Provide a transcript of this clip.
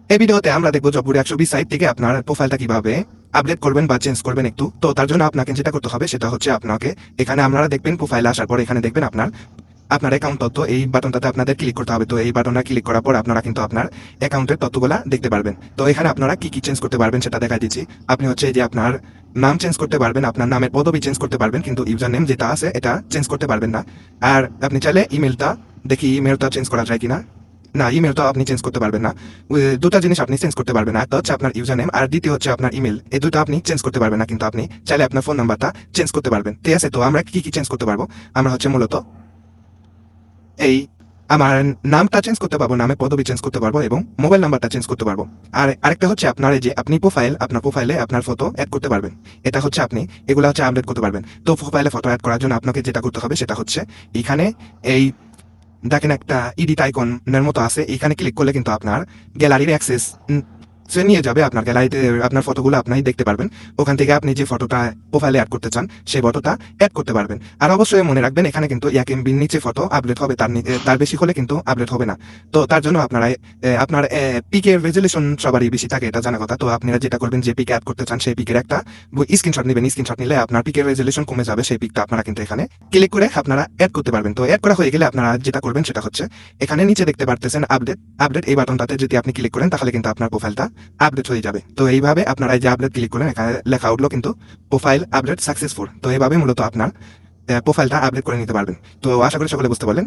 এই ভিডিওতে আমরা দেখবো জববোর্ড 120 সাইট থেকে আপনার প্রোফাইলটা কিভাবে আপডেট করবেন বা চেঞ্জ করবেন একটু। তো তার জন্য আপনাকে যেটা করতে হবে সেটা হচ্ছে আপনাকে এখানে আপনারা দেখবেন প্রোফাইলে আসার পর এখানে দেখবেন আপনার অ্যাকাউন্ট তথ্য, এই বাটনটাতে আপনাদের ক্লিক করতে হবে। তো এই বাটনটা ক্লিক করার পর আপনারা কিন্তু আপনার অ্যাকাউন্টের তথ্যগুলা দেখতে পারবেন। তো এখানে আপনারা কি কি চেঞ্জ করতে পারবেন সেটা দেখা দিচ্ছি। আপনি হচ্ছে যে আপনার নাম চেঞ্জ করতে পারবেন, আপনার নামের পদবি চেঞ্জ করতে পারবেন, কিন্তু ইউজার নেম যেটা আছে এটা চেঞ্জ করতে পারবেন না। আর আপনি চাইলে ইমেলটা দেখি ইমেলটা চেঞ্জ করা যায় কিনা। না, ইমেলটা আপনি চেঞ্জ করতে পারবেন না। দুটা জিনিস আপনি চেঞ্জ করতে পারবেন না, একটা হচ্ছে আপনার ইউজার নেম আর দ্বিতীয় হচ্ছে আপনার ইমেল। এই দুটো আপনি চেঞ্জ করতে পারবেন না, কিন্তু আপনি চাইলে আপনার ফোন নাম্বারটা চেঞ্জ করতে পারবেন। ঠিক আছে, তো আমরা কি কি চেঞ্জ করতে পারবো? আমরা হচ্ছে মূলত এই আমার নামটা চেঞ্জ করতে পারবো, নামে পদবি চেঞ্জ করতে পারবো এবং মোবাইল নাম্বারটা চেঞ্জ করতে পারবো। আর আরেকটা হচ্ছে আপনার এই যে আপনি আপনার প্রোফাইলে আপনার ফটো অ্যাড করতে পারবেন। এটা হচ্ছে আপনি এগুলো হচ্ছে আপডেট করতে পারবেন। তো প্রোফাইলে ফটো অ্যাড করার জন্য আপনাকে যেটা করতে হবে সেটা হচ্ছে এখানে এই দেখেন একটা এডিট আইকনের মতো আছে, এখানে ক্লিক করলে কিন্তু আপনার গ্যালারির অ্যাক্সেস সে নিয়ে যাবে। আপনার গ্যালারিতে আপনার ফটোগুলো আপনি দেখতে পারবেন। ওখান থেকে আপনি যে ফটোটা প্রোফাইলে অ্যাড করতে চান সেই ফটোটা অ্যাড করতে পারবেন। আর অবশ্যই মনে রাখবেন এখানে কিন্তু 1 MB-র নিচে ফটো আপডেট হবে, তার বেশি হলে কিন্তু আপডেট হবে না। তো তার জন্য আপনারা আপনার পিকের রেজুলেশন সবারই বেশি থাকে, এটা জানা কথা। তো আপনারা যেটা করবেন, যে পিকে অ্যাড করতে চান সেই পিকের একটা স্ক্রিনশট নেবেন। স্ক্রিনশট নিলে আপনার পিকের রেজুলেশন কমে যাবে, সেই পিকটা আপনারা কিন্তু এখানে ক্লিক করে আপনারা অ্যাড করতে পারবেন। তো অ্যাড করা হয়ে গেলে আপনারা যেটা করবেন সেটা হচ্ছে এখানে নিচে দেখতে পারতেছেন আপডেট এই বাটনটাতে যদি আপনি ক্লিক করেন তাহলে কিন্তু আপনার প্রোফাইলটা আপডেট হয়ে যাবে। তো এইভাবে আপনারা এই যে আপডেট ক্লিক করেন, এখানে লেখা উঠলো কিন্তু প্রোফাইল আপডেট সাকসেসফুল। তো এইভাবে মূলত আপনার প্রোফাইলটা আপডেট করে নিতে পারবেন। তো আশা করি সকলে বুঝতে পারলেন।